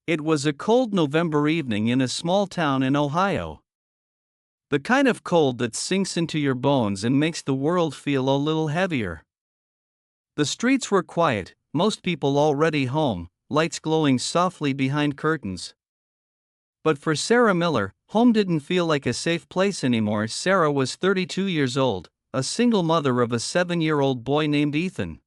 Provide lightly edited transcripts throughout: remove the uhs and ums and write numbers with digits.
It was a cold November evening in a small town in Ohio. The kind of cold that sinks into your bones and makes the world feel a little heavier. The streets were quiet, most people already home, lights glowing softly behind curtains. But for Sarah Miller, home didn't feel like a safe place anymore. Sarah was 32 years old, a single mother of a 7-year-old boy named Ethan.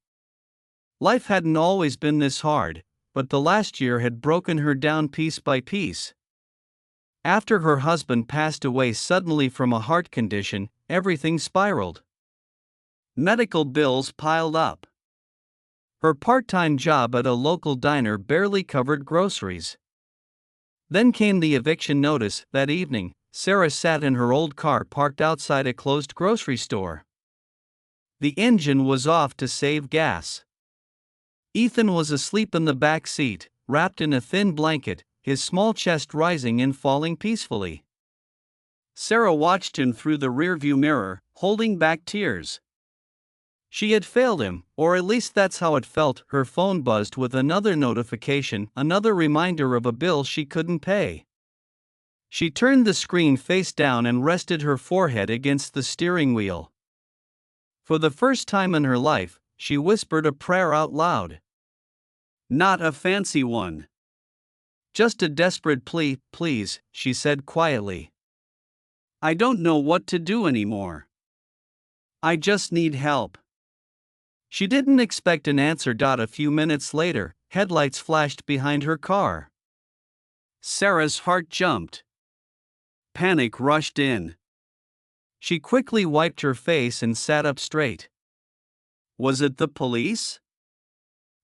Life hadn't always been this hard, but the last year had broken her down piece by piece. After her husband passed away suddenly from a heart condition, everything spiraled. Medical bills piled up. Her part-time job at a local diner barely covered groceries. Then came the eviction notice. That evening, Sarah sat in her old car parked outside a closed grocery store. The engine was off to save gas. Ethan was asleep in the back seat, wrapped in a thin blanket, his small chest rising and falling peacefully. Sarah watched him through the rearview mirror, holding back tears. She had failed him, or at least that's how it felt. Her phone buzzed with another notification, another reminder of a bill she couldn't pay. She turned the screen face down and rested her forehead against the steering wheel. For the first time in her life, she whispered a prayer out loud. Not a fancy one. Just a desperate plea. Please, she said quietly. I don't know what to do anymore. I just need help. She didn't expect an answer. A few minutes later, headlights flashed behind her car. Sarah's heart jumped. Panic rushed in. She quickly wiped her face and sat up straight. Was it the police?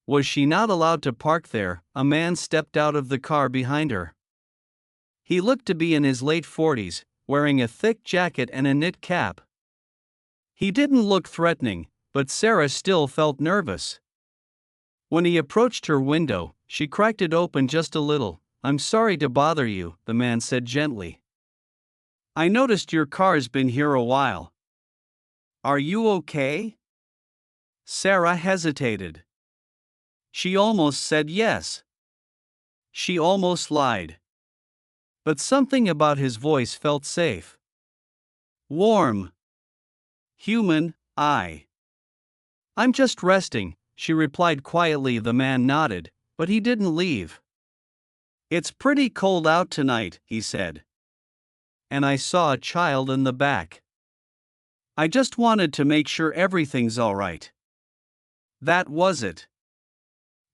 Was she not allowed to park there? A man stepped out of the car behind her. He looked to be in his late 40s, wearing a thick jacket and a knit cap. He didn't look threatening, but Sarah still felt nervous. When he approached her window, she cracked it open just a little. I'm sorry to bother you, the man said gently. I noticed your car's been here a while. Are you okay? Sarah hesitated. She almost said yes. She almost lied. But something about his voice felt safe. Warm. Human. I'm just resting, she replied quietly. The man nodded, but he didn't leave. It's pretty cold out tonight, he said. And I saw a child in the back. I just wanted to make sure everything's all right. That was it.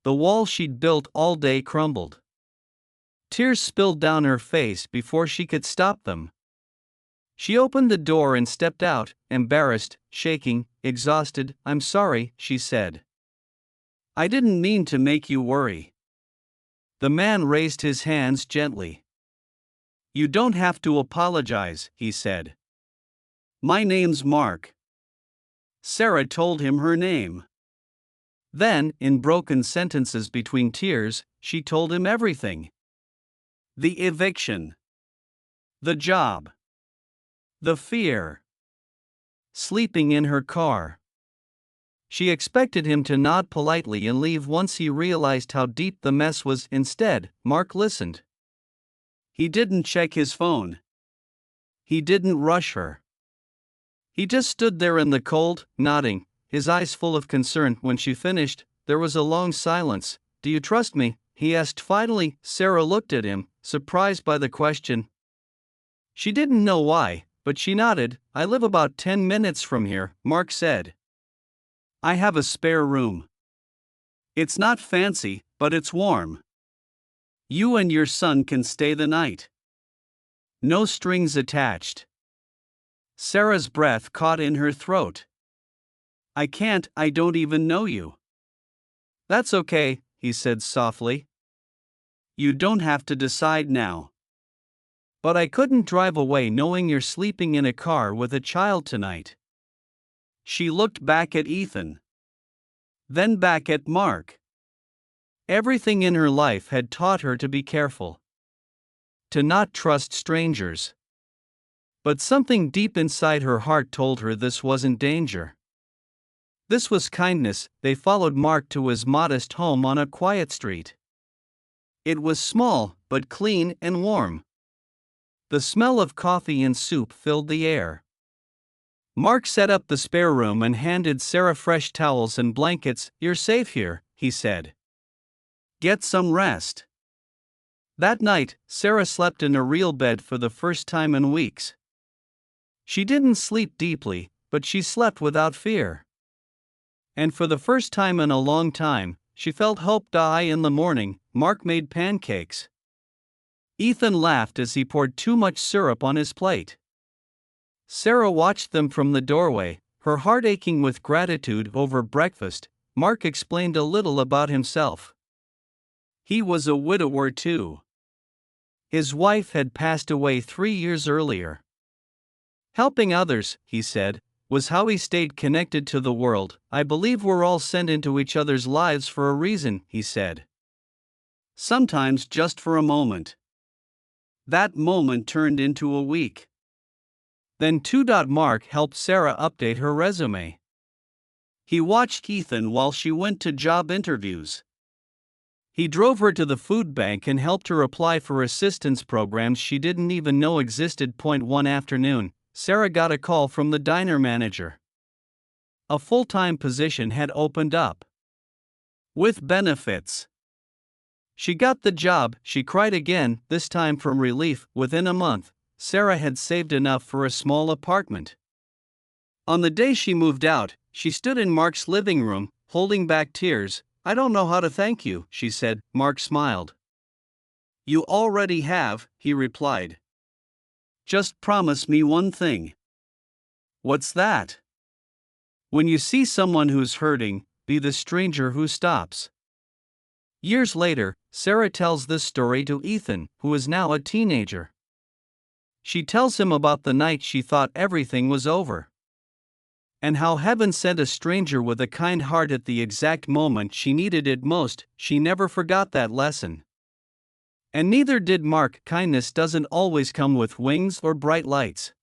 The wall she'd built all day crumbled. Tears spilled down her face before she could stop them. She opened the door and stepped out, embarrassed, shaking, exhausted. I'm sorry, she said. I didn't mean to make you worry. The man raised his hands gently. You don't have to apologize, he said. My name's Mark. Sarah told him her name. Then, in broken sentences between tears, she told him everything. The eviction. The job. The fear. Sleeping in her car. She expected him to nod politely and leave once he realized how deep the mess was. Instead, Mark listened. He didn't check his phone. He didn't rush her. He just stood there in the cold, nodding, his eyes full of concern. When she finished, there was a long silence. Do you trust me? He asked finally. Sarah looked at him, surprised by the question. She didn't know why, but she nodded. I live about 10 minutes from here, Mark said. I have a spare room. It's not fancy, but it's warm. You and your son can stay the night. No strings attached. Sarah's breath caught in her throat. I can't, I don't even know you. That's okay, he said softly. You don't have to decide now. But I couldn't drive away knowing you're sleeping in a car with a child tonight. She looked back at Ethan. Then back at Mark. Everything in her life had taught her to be careful. To not trust strangers. But something deep inside her heart told her this wasn't danger. This was kindness. They followed Mark to his modest home on a quiet street. It was small, but clean and warm. The smell of coffee and soup filled the air. Mark set up the spare room and handed Sarah fresh towels and blankets. "You're safe here," he said. "Get some rest." That night, Sarah slept in a real bed for the first time in weeks. She didn't sleep deeply, but she slept without fear. And for the first time in a long time, she felt hope. In the morning, Mark made pancakes. Ethan laughed as he poured too much syrup on his plate. Sarah watched them from the doorway, her heart aching with gratitude. Over breakfast, Mark explained a little about himself. He was a widower too. His wife had passed away 3 years earlier. "Helping others," he said, "was how he stayed connected to the world. I believe we're all sent into each other's lives for a reason," he said. "Sometimes just for a moment." That moment turned into a week. Then Mark helped Sarah update her resume. He watched Ethan while she went to job interviews. He drove her to the food bank and helped her apply for assistance programs she didn't even know existed. One afternoon, Sarah got a call from the diner manager. A full-time position had opened up. With benefits. She got the job. She cried again, this time from relief. Within a month, Sarah had saved enough for a small apartment. On the day she moved out, she stood in Mark's living room, holding back tears. "I don't know how to thank you," she said. Mark smiled. "You already have," he replied. "Just promise me one thing." "What's that?" "When you see someone who's hurting, be the stranger who stops." Years later, Sarah tells this story to Ethan, who is now a teenager. She tells him about the night she thought everything was over, and how heaven sent a stranger with a kind heart at the exact moment she needed it most. She never forgot that lesson. And neither did Mark. Kindness doesn't always come with wings or bright lights.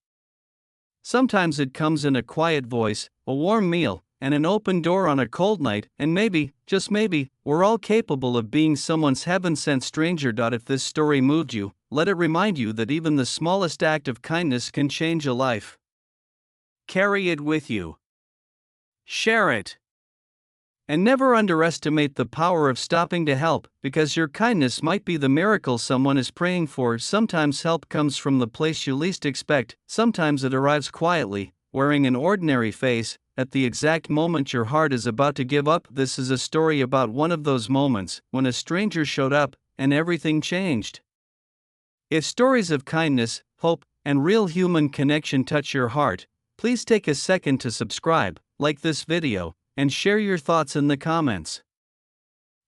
Sometimes it comes in a quiet voice, a warm meal, and an open door on a cold night. And maybe, just maybe, we're all capable of being someone's heaven-sent stranger. If this story moved you, let it remind you that even the smallest act of kindness can change a life. Carry it with you. Share it. And never underestimate the power of stopping to help, because your kindness might be the miracle someone is praying for. Sometimes help comes from the place you least expect, sometimes it arrives quietly, wearing an ordinary face, at the exact moment your heart is about to give up. This is a story about one of those moments, when a stranger showed up, and everything changed. If stories of kindness, hope, and real human connection touch your heart, please take a second to subscribe, like this video, and share your thoughts in the comments.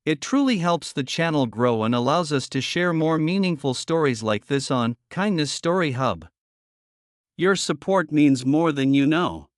It truly helps the channel grow and allows us to share more meaningful stories like this on Kindness Story Hub. Your support means more than you know.